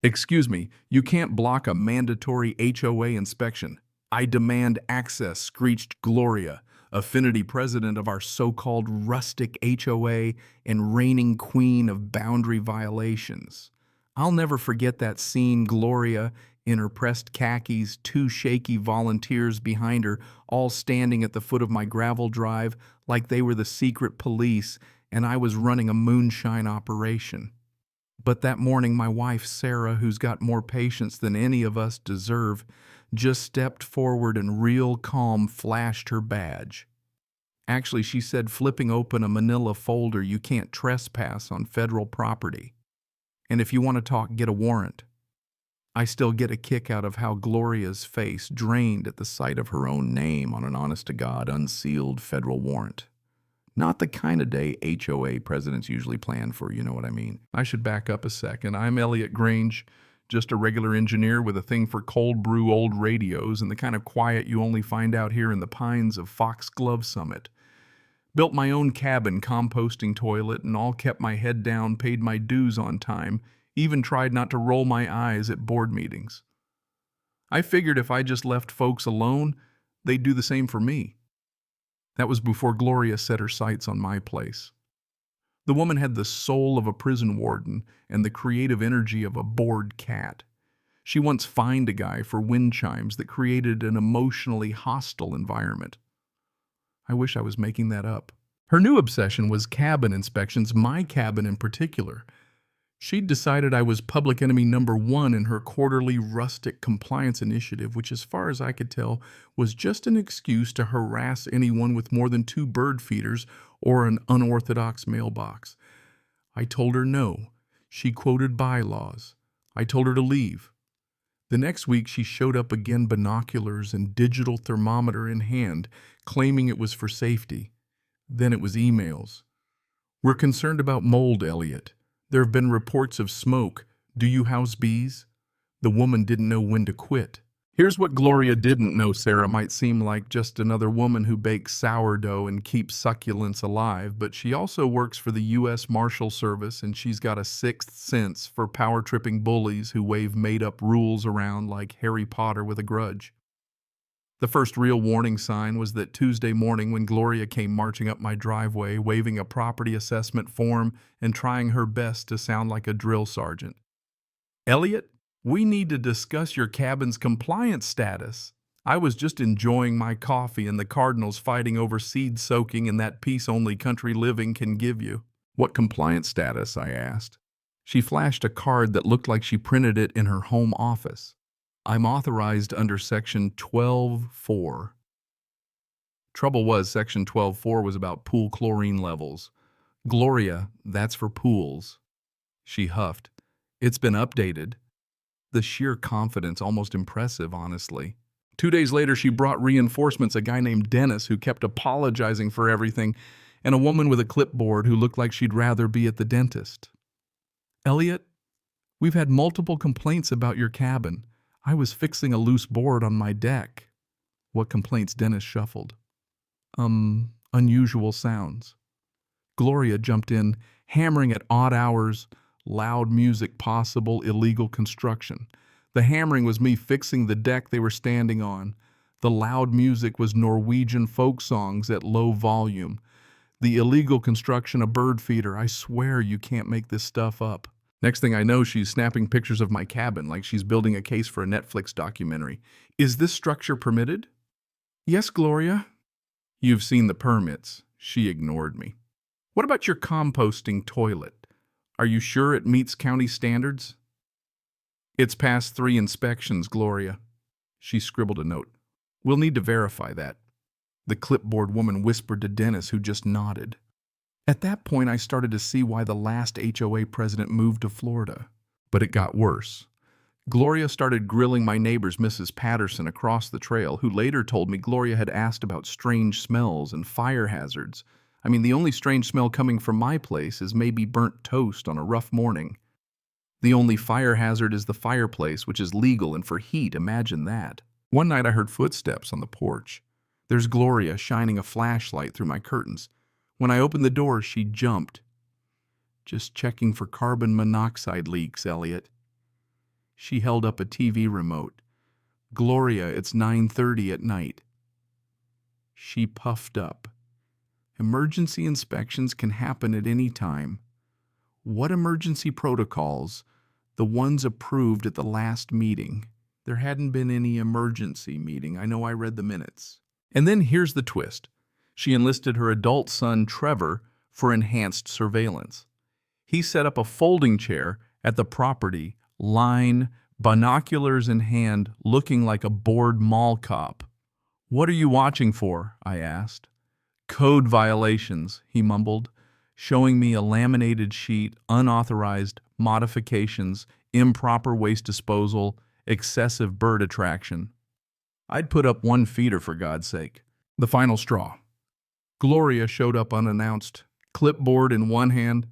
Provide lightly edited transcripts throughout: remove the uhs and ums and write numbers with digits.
Excuse me, you can't block a mandatory HOA inspection. I demand access, screeched Gloria, affinity president of our so-called rustic HOA and reigning queen of boundary violations. I'll never forget that scene, Gloria, in her pressed khakis, two shaky volunteers behind her, all standing at the foot of my gravel drive like they were the secret police and I was running a moonshine operation. But that morning, my wife, Sarah, who's got more patience than any of us deserve, just stepped forward and real calm flashed her badge. Actually, she said flipping open a manila folder, you can't trespass on federal property. And if you want to talk, get a warrant. I still get a kick out of how Gloria's face drained at the sight of her own name on an honest-to-God unsealed federal warrant. Not the kind of day HOA presidents usually plan for, you know what I mean. I should back up a second. I'm Elliot Grange, just a regular engineer with a thing for cold brew old radios and the kind of quiet you only find out here in the pines of Foxglove Summit. Built my own cabin, composting toilet, and all kept my head down, paid my dues on time, even tried not to roll my eyes at board meetings. I figured if I just left folks alone, they'd do the same for me. That was before Gloria set her sights on my place. The woman had the soul of a prison warden and the creative energy of a bored cat. She once fined a guy for wind chimes that created an emotionally hostile environment. I wish I was making that up. Her new obsession was cabin inspections, my cabin in particular. She'd decided I was public enemy number one in her quarterly rustic compliance initiative, which as far as I could tell was just an excuse to harass anyone with more than 2 bird feeders or an unorthodox mailbox. I told her no. She quoted bylaws. I told her to leave. The next week she showed up again, binoculars and digital thermometer in hand, claiming it was for safety. Then it was emails. We're concerned about mold, Elliot. There have been reports of smoke. Do you house bees? The woman didn't know when to quit. Here's what Gloria didn't know. Sarah might seem like just another woman who bakes sourdough and keeps succulents alive, but she also works for the U.S. Marshal Service, and she's got a sixth sense for power-tripping bullies who wave made-up rules around like Harry Potter with a grudge. The first real warning sign was that Tuesday morning when Gloria came marching up my driveway, waving a property assessment form and trying her best to sound like a drill sergeant. Elliot, we need to discuss your cabin's compliance status. I was just enjoying my coffee and the Cardinals fighting over seed soaking and that peace only country living can give you. What compliance status? I asked. She flashed a card that looked like she printed it in her home office. I'm authorized under Section 12.4. Trouble was, Section 12.4 was about pool chlorine levels. Gloria, that's for pools. She huffed. It's been updated. The sheer confidence, almost impressive, honestly. 2 days later, she brought reinforcements, a guy named Dennis who kept apologizing for everything, and a woman with a clipboard who looked like she'd rather be at the dentist. Elliot, we've had multiple complaints about your cabin. I was fixing a loose board on my deck. What complaints? Dennis shuffled. Unusual sounds. Gloria jumped in, hammering at odd hours, loud music, possible illegal construction. The hammering was me fixing the deck they were standing on. The loud music was Norwegian folk songs at low volume. The illegal construction, a bird feeder. I swear you can't make this stuff up. Next thing I know, she's snapping pictures of my cabin like she's building a case for a Netflix documentary. Is this structure permitted? Yes, Gloria. You've seen the permits. She ignored me. What about your composting toilet? Are you sure it meets county standards? It's passed 3 inspections, Gloria. She scribbled a note. We'll need to verify that. The clipboard woman whispered to Dennis, who just nodded. At that point, I started to see why the last HOA president moved to Florida. But it got worse. Gloria started grilling my neighbors, Mrs. Patterson, across the trail, who later told me Gloria had asked about strange smells and fire hazards. I mean, the only strange smell coming from my place is maybe burnt toast on a rough morning. The only fire hazard is the fireplace, which is legal and for heat. Imagine that. One night I heard footsteps on the porch. There's Gloria shining a flashlight through my curtains. When I opened the door, she jumped. Just checking for carbon monoxide leaks, Elliot. She held up a TV remote. "Gloria, it's 9:30 at night." She puffed up. "Emergency inspections can happen at any time." "What emergency protocols?" "The ones approved at the last meeting." There hadn't been any emergency meeting. I know, I read the minutes. And then here's the twist. She enlisted her adult son, Trevor, for enhanced surveillance. He set up a folding chair at the property line, binoculars in hand, looking like a bored mall cop. "What are you watching for?" I asked. "Code violations," he mumbled, showing me a laminated sheet, unauthorized modifications, improper waste disposal, excessive bird attraction. I'd put up one feeder, for God's sake. The final straw. Gloria showed up unannounced, clipboard in one hand,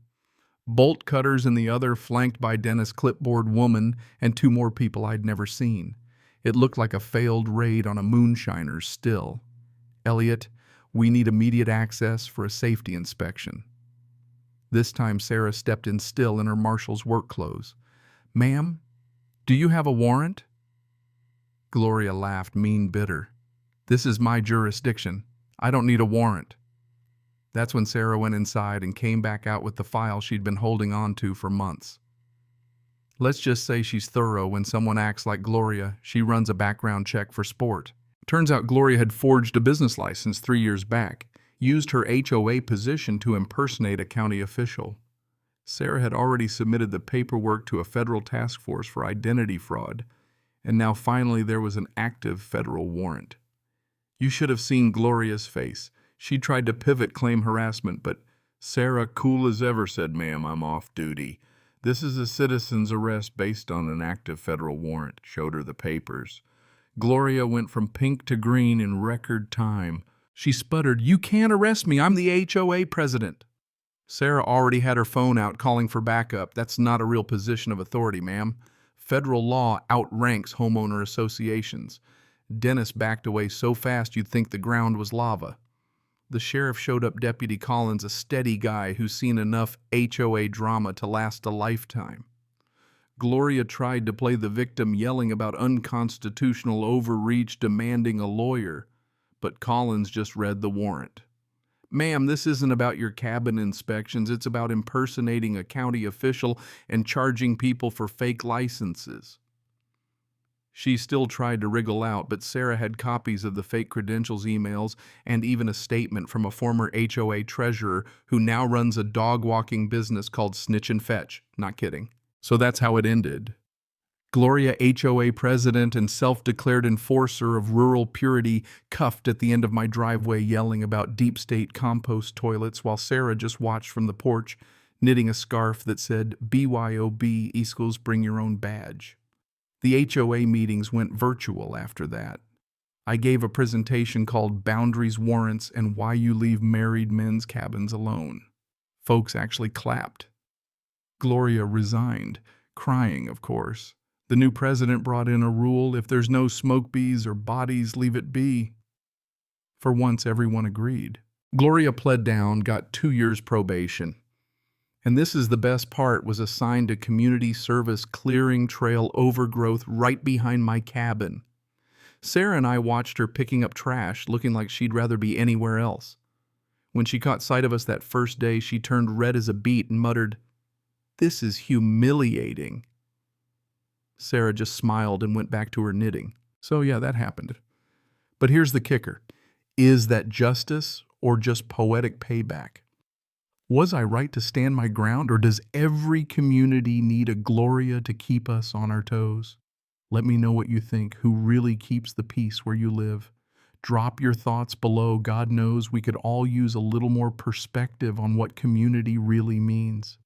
bolt cutters in the other, flanked by Dennis clipboard woman and two more people I'd never seen. It looked like a failed raid on a moonshiner's still. "Elliot, we need immediate access for a safety inspection." This time Sarah stepped in still in her marshal's work clothes. "Ma'am, do you have a warrant?" Gloria laughed, bitter. "This is my jurisdiction. I don't need a warrant." That's when Sarah went inside and came back out with the file she'd been holding on to for months. Let's just say she's thorough when someone acts like Gloria. She runs a background check for sport. Turns out Gloria had forged a business license 3 years back, used her HOA position to impersonate a county official. Sarah had already submitted the paperwork to a federal task force for identity fraud, and now finally there was an active federal warrant. You should have seen Gloria's face. She tried to pivot, claim harassment, but Sarah, cool as ever, said, "Ma'am, I'm off duty. This is a citizen's arrest based on an active federal warrant." Showed her the papers. Gloria went from pink to green in record time. She sputtered, "You can't arrest me. I'm the HOA president." Sarah already had her phone out calling for backup. "That's not a real position of authority, ma'am. Federal law outranks homeowner associations." Dennis backed away so fast you'd think the ground was lava. The sheriff showed up, Deputy Collins, a steady guy who's seen enough HOA drama to last a lifetime. Gloria tried to play the victim, yelling about unconstitutional overreach, demanding a lawyer, but Collins just read the warrant. "Ma'am, this isn't about your cabin inspections. It's about impersonating a county official and charging people for fake licenses." She still tried to wriggle out, but Sarah had copies of the fake credentials emails and even a statement from a former HOA treasurer who now runs a dog-walking business called Snitch and Fetch. Not kidding. So that's how it ended. Gloria, HOA president and self-declared enforcer of rural purity, cuffed at the end of my driveway yelling about deep state compost toilets, while Sarah just watched from the porch, knitting a scarf that said BYOB equals bring your own badge. The HOA meetings went virtual after that. I gave a presentation called Boundaries, Warrants, and Why You Leave Married Men's Cabins Alone. Folks actually clapped. Gloria resigned, crying, of course. The new president brought in a rule: if there's no smoke bees or bodies, leave it be. For once, everyone agreed. Gloria pled down, got 2 years probation. And this is the best part, was assigned a community service clearing trail overgrowth right behind my cabin. Sarah and I watched her picking up trash, looking like she'd rather be anywhere else. When she caught sight of us that first day, she turned red as a beet and muttered, "This is humiliating." Sarah just smiled and went back to her knitting. So yeah, that happened. But here's the kicker. Is that justice or just poetic payback? Was I right to stand my ground, or does every community need a Gloria to keep us on our toes? Let me know what you think. Who really keeps the peace where you live? Drop your thoughts below. God knows we could all use a little more perspective on what community really means.